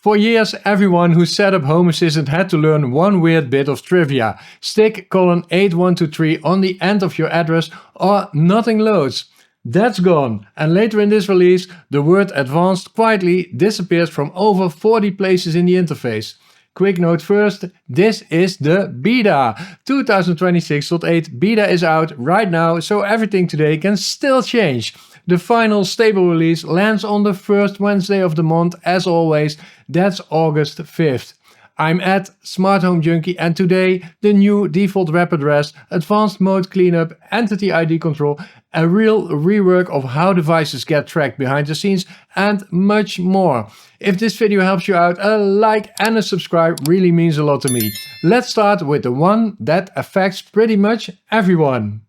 For years, everyone who set up Home Assistant had to learn one weird bit of trivia. Stick :8123 on the end of your address or nothing loads. That's gone, and later in this release, the word advanced quietly disappears from over 40 places in the interface. Quick note first, this is the beta. 2026.8 beta is out right now, so everything today can still change. The final stable release lands on the first Wednesday of the month, as always. That's August 5th. I'm at Smart Home Junkie, and today the new default web address, advanced mode cleanup, entity ID control, a real rework of how devices get tracked behind the scenes, and much more. If this video helps you out, a like and a subscribe really means a lot to me. Let's start with the one that affects pretty much everyone.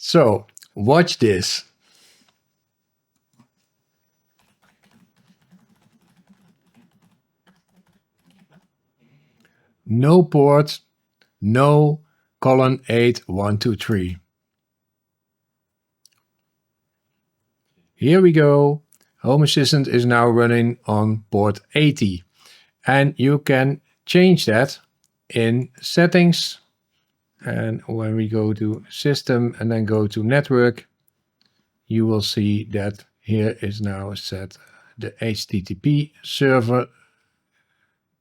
So, watch this. No port, no :8123. Here we go. Home Assistant is now running on port 80. And you can change that in settings. And when we go to system and then go to network, you will see that here is now set the HTTP server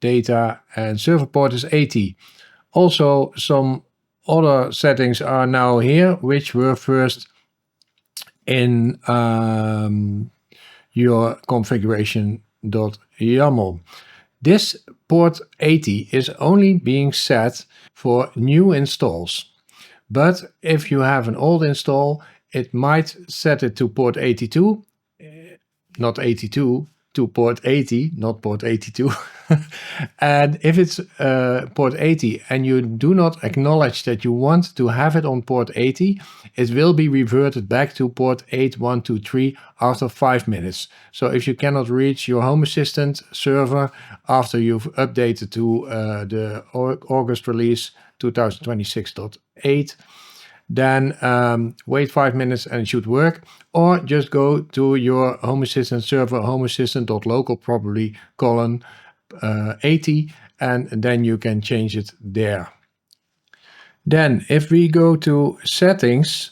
data and server port is 80. Also, some other settings are now here, which were first in your configuration.yaml. This port 80 is only being set for new installs. But if you have an old install, it might set it to port 82, not 82, to port 80, not port 82. And if it's port 80 and you do not acknowledge that you want to have it on port 80, it will be reverted back to port 8123 after 5 minutes. So if you cannot reach your Home Assistant server after you've updated to the August release 2026.8, then wait 5 minutes and it should work, or just go to your Home Assistant server, homeassistant.local, probably :80, and then you can change it there. Then if we go to settings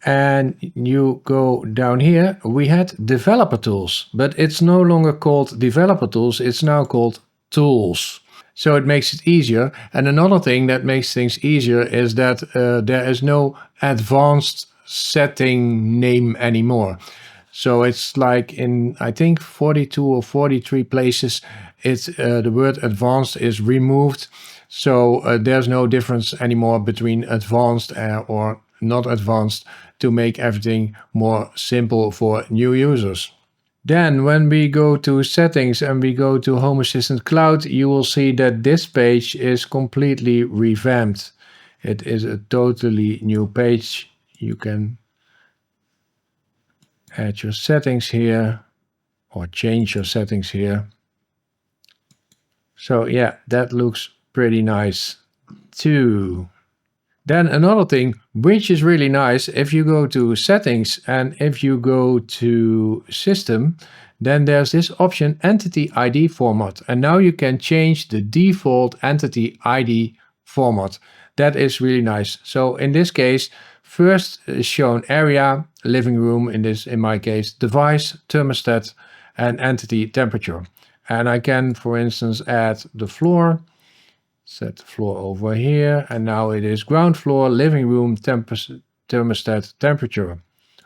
and you go down here, we had developer tools, but it's no longer called developer tools, it's now called tools. So it makes it easier. And another thing that makes things easier is that there is no advanced setting name anymore. So it's like in, I think, 42 or 43 places, it's the word advanced is removed. So there's no difference anymore between advanced or not advanced to make everything more simple for new users. Then when we go to settings and we go to Home Assistant Cloud, you will see that this page is completely revamped. It is a totally new page. You can add your settings here or change your settings here. So yeah, that looks pretty nice too. Then another thing, which is really nice, if you go to settings and if you go to system, then there's this option entity ID format. And now you can change the default entity ID format. That is really nice. So in this case, first is shown area, living room, in my case, device, thermostat, and entity temperature. And I can, for instance, add the floor. Set the floor over here, and now it is ground floor, living room, thermostat, temperature.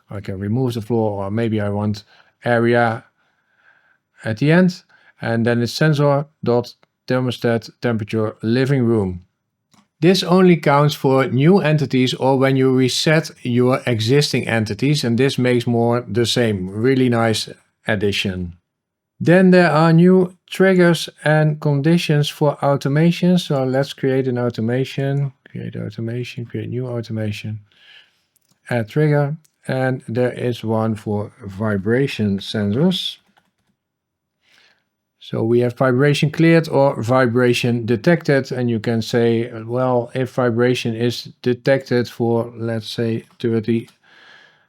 I can remove the floor, or maybe I want area at the end, and then it's sensor dot thermostat, temperature, living room. This only counts for new entities or when you reset your existing entities, and this makes more the same. Really nice addition. Then there are new triggers and conditions for automation. So let's create an automation, create new automation, add trigger, and there is one for vibration sensors. So we have vibration cleared or vibration detected, and you can say, well, if vibration is detected for, let's say, 30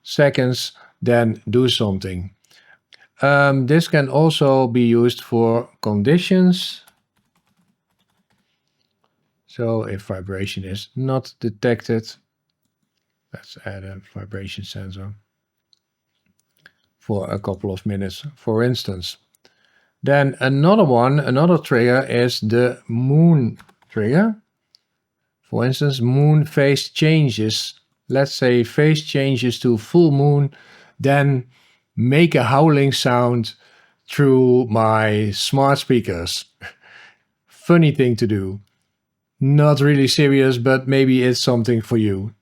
seconds, then do something. This can also be used for conditions. So if vibration is not detected, let's add a vibration sensor for a couple of minutes, for instance. Then another trigger is the moon trigger. For instance, moon phase changes. Let's say phase changes to full moon, then make a howling sound through my smart speakers. Funny thing to do. Not really serious, but maybe it's something for you.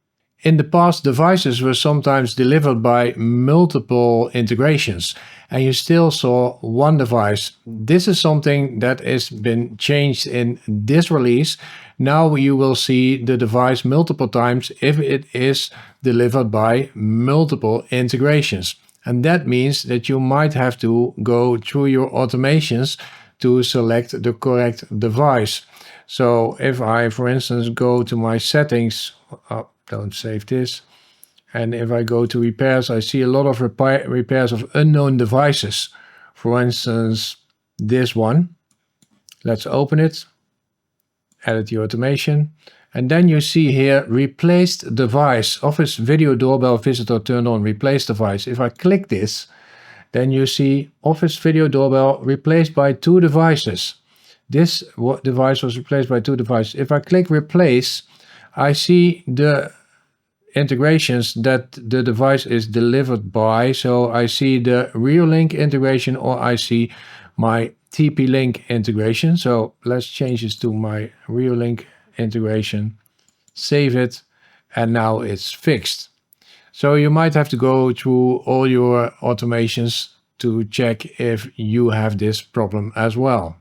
In the past, devices were sometimes delivered by multiple integrations, and you still saw one device. This is something that has been changed in this release. Now you will see the device multiple times if it is delivered by multiple integrations. And that means that you might have to go through your automations to select the correct device. So if I, for instance, go to my settings, don't save this. And if I go to repairs, I see a lot of repairs of unknown devices. For instance, this one. Let's open it. Edit the automation. And then you see here, replaced device. Office video doorbell visitor turned on, replaced device. If I click this, then you see Office video doorbell replaced by 2 devices. This device was replaced by 2 devices. If I click replace, I see the integrations that the device is delivered by. So I see the Reolink integration, or I see my TP-Link integration. So let's change this to my Reolink integration, save it, and now it's fixed. So you might have to go through all your automations to check if you have this problem as well.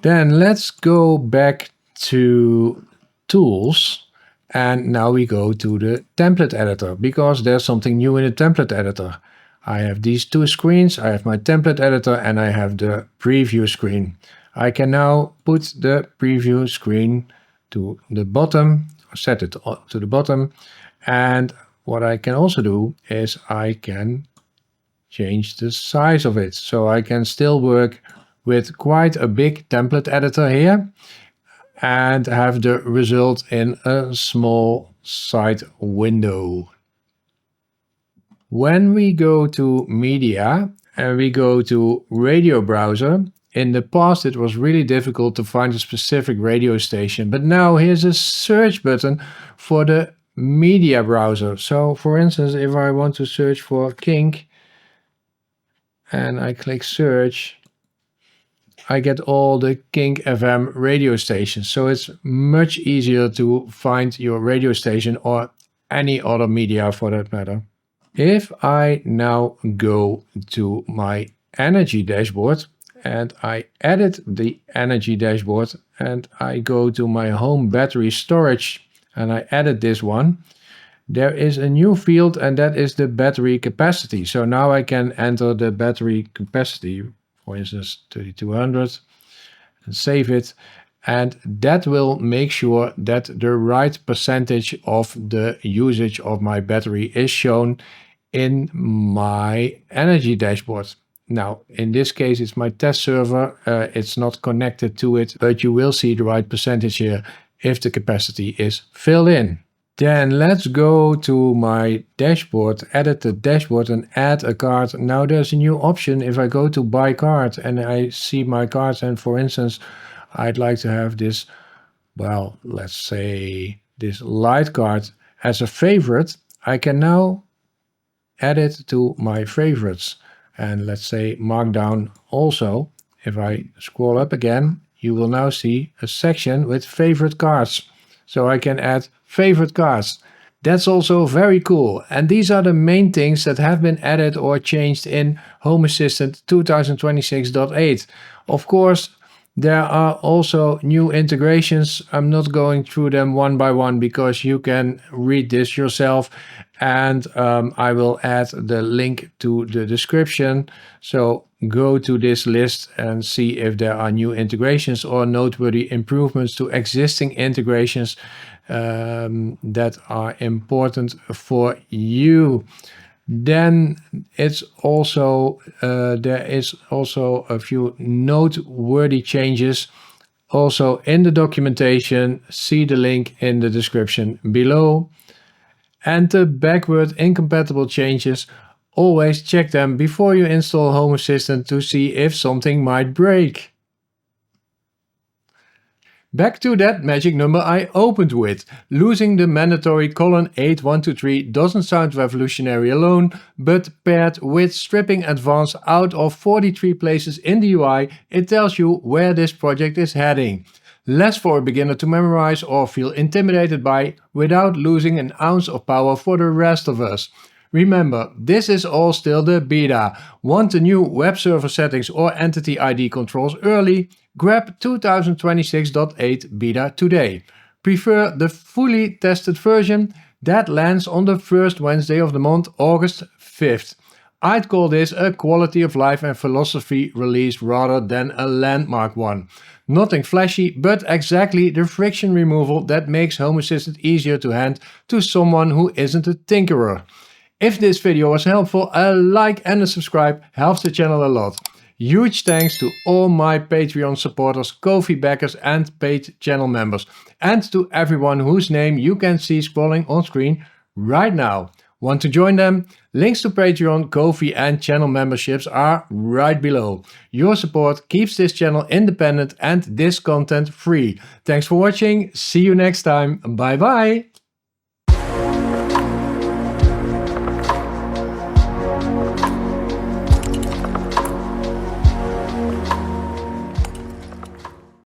Then let's go back to tools. And now we go to the template editor, because there's something new in the template editor. I have these 2 screens. I have my template editor and I have the preview screen. I can now put the preview screen to the bottom, set it to the bottom. And what I can also do is I can change the size of it. So I can still work with quite a big template editor here and have the result in a small side window. When we go to media and we go to radio browser, in the past it was really difficult to find a specific radio station, but now here's a search button for the media browser. So for instance, if I want to search for kink and I click search, I get all the Kink FM radio stations. So it's much easier to find your radio station or any other media for that matter. If I now go to my energy dashboard and I edit the energy dashboard and I go to my home battery storage and I edit this one, there is a new field and that is the battery capacity. So now I can enter the battery capacity, for instance 3200, and save it, and that will make sure that the right percentage of the usage of my battery is shown in my energy dashboard. Now in this case it's my test server, it's not connected to it, but you will see the right percentage here if the capacity is filled in. Then let's go to my dashboard, edit the dashboard and add a card. Now there's a new option. If I go to buy card and I see my cards, and for instance, I'd like to have this, well, let's say this light card as a favorite, I can now add it to my favorites. And let's say markdown also. If I scroll up again, you will now see a section with favorite cards. So I can add favorite cards. That's also very cool. And these are the main things that have been added or changed in Home Assistant 2026.8. Of course, There are also new integrations. I'm not going through them one by one because you can read this yourself, and I will add the link to the description. So go to this list and see if there are new integrations or noteworthy improvements to existing integrations that are important for you. Then it's also there is also a few noteworthy changes also in the documentation. See the link in the description below. And the backward incompatible changes, always check them before you install Home Assistant to see if something might break. Back to that magic number I opened with. Losing the mandatory colon 8123 doesn't sound revolutionary alone, but paired with stripping advanced out of 43 places in the UI, it tells you where this project is heading. Less for a beginner to memorize or feel intimidated by, without losing an ounce of power for the rest of us. Remember, this is all still the beta. Want the new web server settings or entity ID controls early? Grab 2026.8 beta today. Prefer the fully tested version? That lands on the first Wednesday of the month, August 5th. I'd call this a quality of life and philosophy release rather than a landmark one. Nothing flashy, but exactly the friction removal that makes Home Assistant easier to hand to someone who isn't a tinkerer. If this video was helpful, a like and a subscribe helps the channel a lot. Huge thanks to all my Patreon supporters, Ko-fi backers and paid channel members. And to everyone whose name you can see scrolling on screen right now. Want to join them? Links to Patreon, Ko-fi and channel memberships are right below. Your support keeps this channel independent and this content free. Thanks for watching. See you next time. Bye bye.